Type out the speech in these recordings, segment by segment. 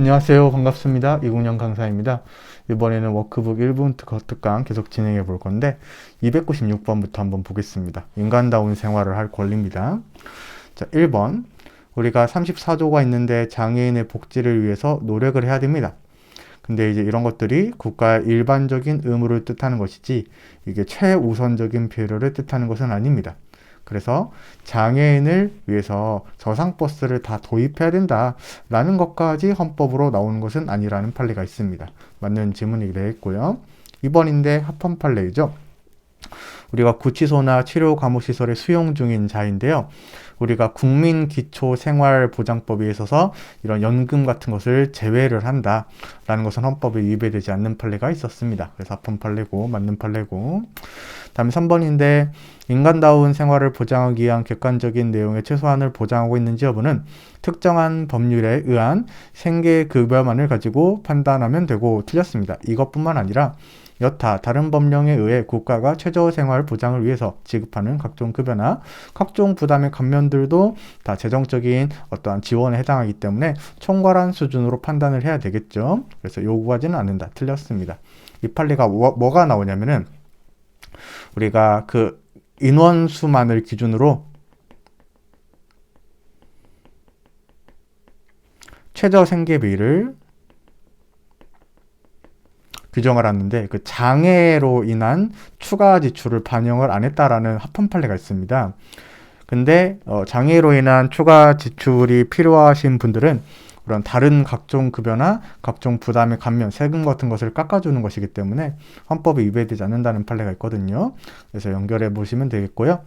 안녕하세요. 반갑습니다. 이국영 강사입니다. 이번에는 워크북 1분 특강 계속 진행해 볼 건데 296번부터 한번 보겠습니다. 인간다운 생활을 할 권리입니다. 자, 1번. 우리가 34조가 있는데 장애인의 복지를 위해서 노력을 해야 됩니다. 근데 이제 이런 것들이 국가의 일반적인 의무를 뜻하는 것이지 이게 최우선적인 필요를 뜻하는 것은 아닙니다. 그래서 장애인을 위해서 저상버스를 다 도입해야 된다라는 것까지 헌법으로 나오는 것은 아니라는 판례가 있습니다. 맞는 질문이 되겠고요. 2번인데 합헌 판례이죠. 우리가 구치소나 치료감호시설에 수용 중인 자인데요. 우리가 국민기초생활보장법에 있어서 이런 연금 같은 것을 제외를 한다라는 것은 헌법에 위배되지 않는 판례가 있었습니다. 그래서 합헌 판례고 맞는 판례고. 다음에 3번인데 인간다운 생활을 보장하기 위한 객관적인 내용의 최소한을 보장하고 있는지 여부는 특정한 법률에 의한 생계급여만을 가지고 판단하면 되고 틀렸습니다. 이것뿐만 아니라 여타 다른 법령에 의해 국가가 최저생활 보장을 위해서 지급하는 각종 급여나 각종 부담의 감면들도 다 재정적인 어떠한 지원에 해당하기 때문에 총괄한 수준으로 판단을 해야 되겠죠. 그래서 요구하지는 않는다. 틀렸습니다. 이 판례가 뭐가 나오냐면은 우리가 그 인원수만을 기준으로 최저생계비를 규정을 하는데 그 장애로 인한 추가 지출을 반영을 안 했다라는 합헌 판례가 있습니다. 근데 장애로 인한 추가 지출이 필요하신 분들은 그런 다른 각종 급여나 각종 부담의 감면, 세금 같은 것을 깎아주는 것이기 때문에 헌법에 위배되지 않는다는 판례가 있거든요. 그래서 연결해 보시면 되겠고요.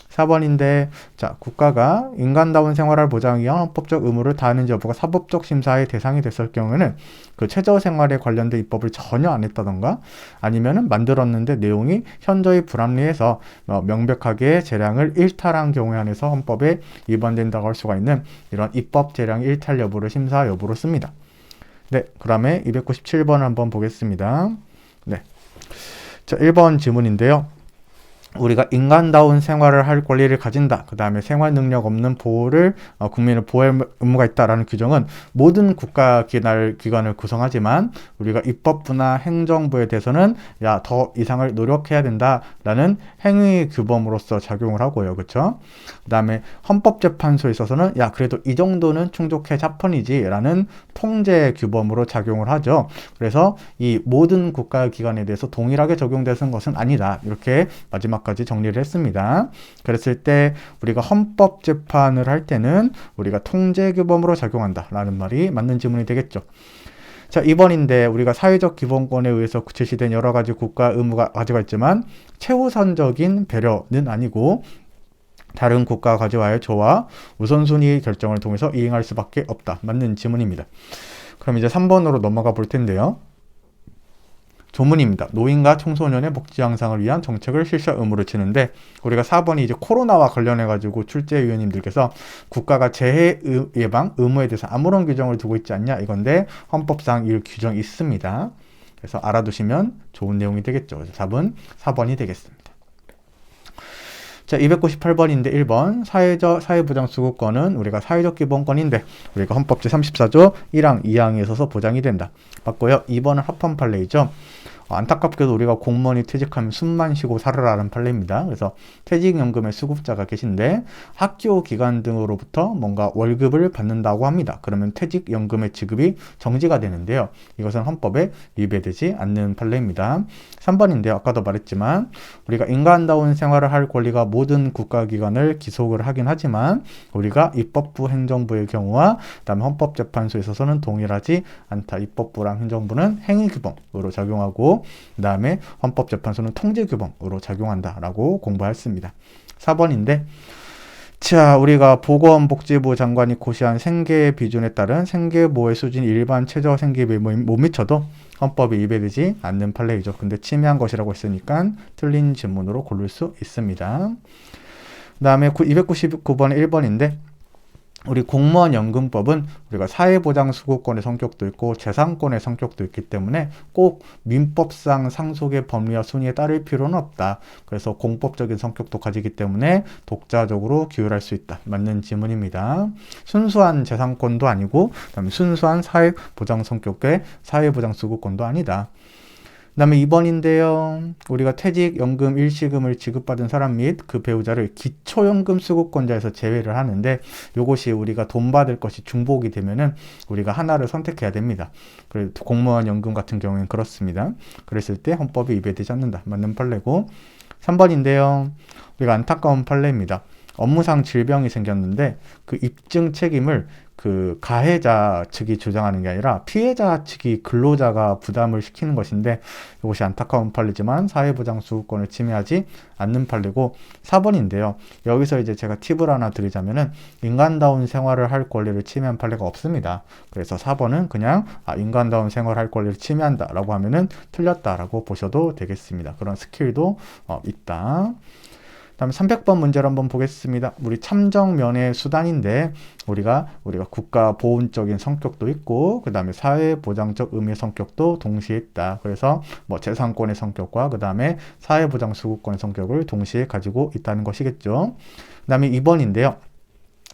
4번인데 자, 국가가 인간다운 생활을 보장하기 위한 헌법적 의무를 다하는지 여부가 사법적 심사의 대상이 됐을 경우에는 그 최저생활에 관련된 입법을 전혀 안 했다던가 아니면은 만들었는데 내용이 현저히 불합리해서 명백하게 재량을 일탈한 경우에 한해서 헌법에 위반된다고 할 수가 있는 이런 입법 재량 일탈 여부를 심사 여부로 씁니다. 네, 그다음에 297번 한번 보겠습니다. 네, 자, 1번 질문인데요. 우리가 인간다운 생활을 할 권리를 가진다. 그 다음에 생활 능력 없는 보호를 국민을 보호할 의무가 있다라는 규정은 모든 국가 기관을 구성하지만 우리가 입법부나 행정부에 대해서는 야, 더 이상을 노력해야 된다라는 행위 규범으로서 작용을 하고요. 그렇죠? 그 다음에 헌법재판소에 있어서는 야, 그래도 이 정도는 충족해 자펀이지라는 통제 규범으로 작용을 하죠. 그래서 이 모든 국가 기관에 대해서 동일하게 적용되는 것은 아니다. 이렇게 마지막까지 정리를 했습니다. 그랬을 때 우리가 헌법 재판을 할 때는 우리가 통제 규범으로 작용한다라는 말이 맞는 질문이 되겠죠. 자, 2번인데 우리가 사회적 기본권에 의해서 제시된 여러 가지 국가 의무가 가지고 있지만 최우선적인 배려는 아니고 다른 국가가 가져와야 저와 우선순위 결정을 통해서 이행할 수밖에 없다. 맞는 질문입니다. 그럼 이제 3번으로 넘어가 볼 텐데요. 조문입니다. 노인과 청소년의 복지 향상을 위한 정책을 실시할 의무를 지는데 우리가 4번이 이제 코로나와 관련해가지고 출제위원님들께서 국가가 재해 예방 의무에 대해서 아무런 규정을 두고 있지 않냐 이건데 헌법상 이 규정이 있습니다. 그래서 알아두시면 좋은 내용이 되겠죠. 그래서 답은 4번이 되겠습니다. 자, 298번인데 1번 사회보장수급권은 우리가 사회적 기본권인데 우리가 헌법 제34조 1항 2항에 있어서 보장이 된다. 맞고요. 2번은 합헌 판례이죠. 안타깝게도 우리가 공무원이 퇴직하면 숨만 쉬고 살으라는 판례입니다. 그래서 퇴직연금의 수급자가 계신데 학교 기관 등으로부터 뭔가 월급을 받는다고 합니다. 그러면 퇴직연금의 지급이 정지가 되는데요. 이것은 헌법에 위배되지 않는 판례입니다. 3번인데요. 아까도 말했지만 우리가 인간다운 생활을 할 권리가 모든 국가기관을 기속을 하긴 하지만 우리가 입법부, 행정부의 경우와 그다음에 헌법재판소에 있어서는 동일하지 않다. 입법부랑 행정부는 행위규범으로 작용하고 그 다음에 헌법재판소는 통제규범으로 작용한다라고 공부했습니다. 4번인데 자, 우리가 보건복지부 장관이 고시한 생계 비준에 따른 생계보호의 수준이 일반 최저 생계비에 못 미쳐도 헌법에 위배되지 않는 판례이죠. 근데 침해한 것이라고 했으니까 틀린 질문으로 고를 수 있습니다. 그 다음에 299번의 1번인데 우리 공무원연금법은 우리가 사회보장수급권의 성격도 있고 재산권의 성격도 있기 때문에 꼭 민법상 상속의 법리와 순위에 따를 필요는 없다. 그래서 공법적인 성격도 가지기 때문에 독자적으로 기울할 수 있다. 맞는 지문입니다. 순수한 재산권도 아니고 그다음에 순수한 사회보장 성격의 사회보장수급권도 아니다. 그 다음에 2번인데요. 우리가 퇴직연금 일시금을 지급받은 사람 및 그 배우자를 기초연금 수급권자에서 제외를 하는데 이것이 우리가 돈 받을 것이 중복이 되면은 우리가 하나를 선택해야 됩니다. 그래서 공무원 연금 같은 경우에는 그렇습니다. 그랬을 때 헌법에 위배되지 않는다. 맞는 판례고 3번인데요. 우리가 안타까운 판례입니다. 업무상 질병이 생겼는데 그 입증 책임을 그 가해자 측이 주장하는 게 아니라 피해자 측이 근로자가 부담을 시키는 것인데 이것이 안타까운 판례지만 사회보장수급권을 침해하지 않는 판례고 4번인데요. 여기서 이제 제가 팁을 하나 드리자면은 인간다운 생활을 할 권리를 침해한 판례가 없습니다. 그래서 4번은 그냥 인간다운 생활을 할 권리를 침해한다 라고 하면은 틀렸다라고 보셔도 되겠습니다. 그런 스킬도 있다. 다음 300번 문제를 한번 보겠습니다. 우리 참정면회 수단인데 우리가 국가 보훈적인 성격도 있고 그 다음에 사회보장적 의미의 성격도 동시에 있다. 그래서 뭐 재산권의 성격과 그 다음에 사회보장 수급권의 성격을 동시에 가지고 있다는 것이겠죠. 그 다음에 2번인데요.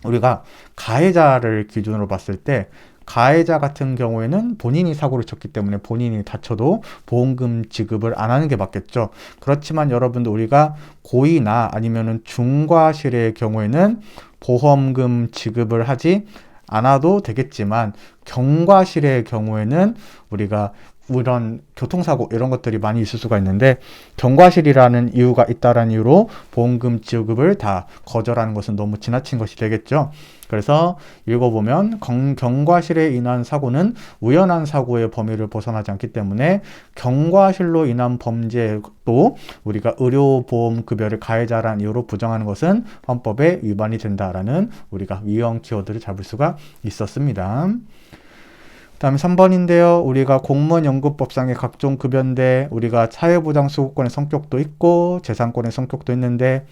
우리가 가해자를 기준으로 봤을 때 가해자 같은 경우에는 본인이 사고를 쳤기 때문에 본인이 다쳐도 보험금 지급을 안 하는 게 맞겠죠. 그렇지만 여러분들 우리가 고의나 아니면은 중과실의 경우에는 보험금 지급을 하지 않아도 되겠지만 경과실의 경우에는 우리가 이런 교통사고 이런 것들이 많이 있을 수가 있는데 경과실이라는 이유가 있다라는 이유로 보험금 지급을 다 거절하는 것은 너무 지나친 것이 되겠죠. 그래서 읽어보면 경과실에 인한 사고는 우연한 사고의 범위를 벗어나지 않기 때문에 경과실로 인한 범죄도 우리가 의료보험급여를 가해자라는 이유로 부정하는 것은 헌법에 위반이 된다라는 우리가 위헌 키워드를 잡을 수가 있었습니다. 다음에 3번인데요. 우리가 공무원연금법상의 각종 급여인데 우리가 사회보장수급권의 성격도 있고 재산권의 성격도 있는데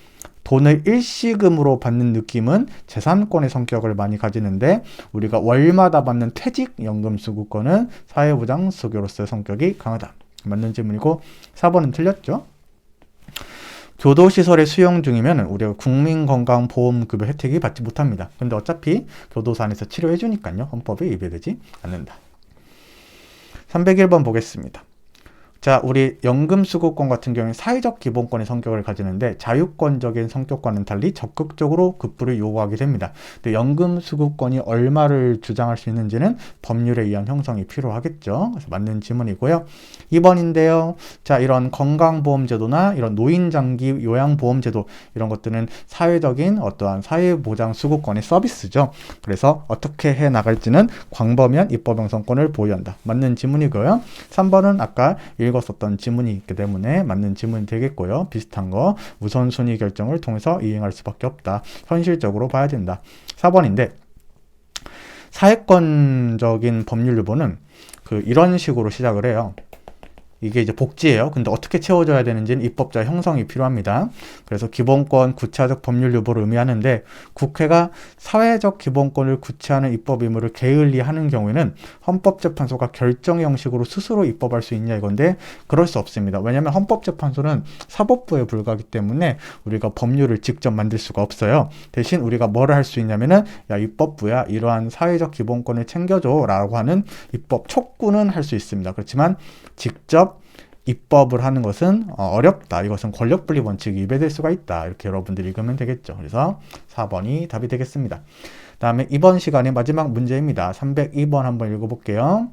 돈을 일시금으로 받는 느낌은 재산권의 성격을 많이 가지는데 우리가 월마다 받는 퇴직연금수급권은 사회보장수급으로서의 성격이 강하다. 맞는 질문이고 4번은 틀렸죠. 교도시설에 수용 중이면 우리가 국민건강보험급여 혜택이 받지 못합니다. 근데 어차피 교도소 안에서 치료해 주니까요. 헌법에 위배되지 않는다. 301번 보겠습니다. 자, 우리 연금수급권 같은 경우는 사회적 기본권의 성격을 가지는데 자유권적인 성격과는 달리 적극적으로 급부를 요구하게 됩니다. 근데 연금수급권이 얼마를 주장할 수 있는지는 법률에 의한 형성이 필요하겠죠. 그래서 맞는 질문이고요. 2번인데요. 자, 이런 건강보험제도나 이런 노인장기 요양보험제도 이런 것들은 사회적인 어떠한 사회보장수급권의 서비스죠. 그래서 어떻게 해 나갈지는 광범위한 입법 형성권을 보유한다. 맞는 질문이고요. 3번은 아까 읽었었던 지문이 있기 때문에 맞는 지문이 되겠고요. 비슷한 거 우선순위 결정을 통해서 이행할 수밖에 없다. 현실적으로 봐야 된다. 4번인데 사회권적인 법률 유보는 이런 식으로 시작을 해요. 이게 이제 복지예요. 근데 어떻게 채워져야 되는지는 입법자 형성이 필요합니다. 그래서 기본권 구체화적 법률 유보를 의미하는데 국회가 사회적 기본권을 구체화하는 입법 의무를 게을리하는 경우에는 헌법재판소가 결정 형식으로 스스로 입법할 수 있냐 이건데 그럴 수 없습니다. 왜냐하면 헌법재판소는 사법부에 불과하기 때문에 우리가 법률을 직접 만들 수가 없어요. 대신 우리가 뭐를 할 수 있냐면은 야 입법부야 이러한 사회적 기본권을 챙겨줘 라고 하는 입법 촉구는 할 수 있습니다. 그렇지만 직접 입법을 하는 것은 어렵다. 이것은 권력분리 원칙이 위배될 수가 있다. 이렇게 여러분들이 읽으면 되겠죠. 그래서 4번이 답이 되겠습니다. 다음에 이번 시간의 마지막 문제입니다. 302번 한번 읽어볼게요.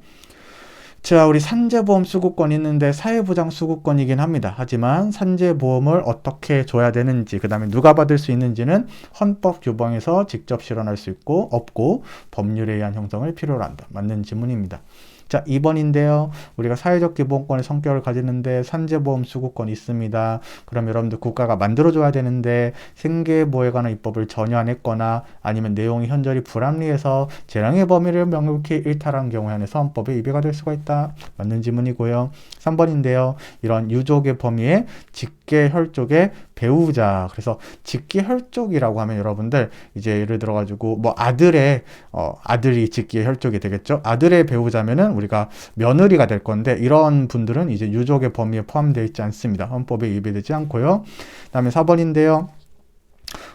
자, 우리 산재보험 수급권이 있는데 사회보장 수급권이긴 합니다. 하지만 산재보험을 어떻게 줘야 되는지, 그 다음에 누가 받을 수 있는지는 헌법 규정에서 직접 실현할 수 있고 없고 법률에 의한 형성을 필요로 한다. 맞는 질문입니다. 자, 2번인데요. 우리가 사회적 기본권의 성격을 가지는데 산재보험 수급권이 있습니다. 그럼 여러분들 국가가 만들어줘야 되는데 생계보호에 관한 입법을 전혀 안 했거나 아니면 내용이 현저히 불합리해서 재량의 범위를 명확히 일탈한 경우에 한해서 헌법에 위배가 될 수가 있다. 맞는 질문이고요. 3번인데요. 이런 유족의 범위에 직계 직계혈족의 배우자. 그래서 직계혈족이라고 하면 여러분들 이제 예를 들어가지고 뭐 아들이 직계혈족이 되겠죠. 아들의 배우자면은 우리가 며느리가 될 건데 이런 분들은 이제 유족의 범위에 포함되어 있지 않습니다. 헌법에 위배되지 않고요. 그다음에 4번인데요.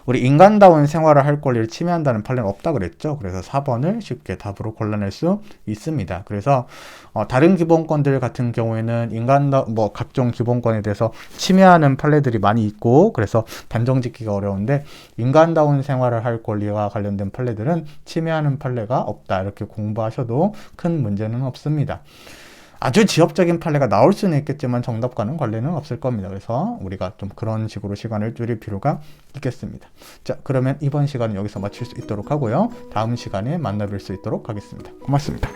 우리 인간다운 생활을 할 권리를 침해한다는 판례는 없다 그랬죠. 그래서 4번을 쉽게 답으로 골라낼 수 있습니다. 그래서 다른 기본권들 같은 경우에는 각종 기본권에 대해서 침해하는 판례들이 많이 있고 그래서 단정 짓기가 어려운데 인간다운 생활을 할 권리와 관련된 판례들은 침해하는 판례가 없다. 이렇게 공부하셔도 큰 문제는 없습니다. 아주 지엽적인 판례가 나올 수는 있겠지만 정답과는 관련은 없을 겁니다. 그래서 우리가 좀 그런 식으로 시간을 줄일 필요가 있겠습니다. 자, 그러면 이번 시간은 여기서 마칠 수 있도록 하고요. 다음 시간에 만나뵐 수 있도록 하겠습니다. 고맙습니다.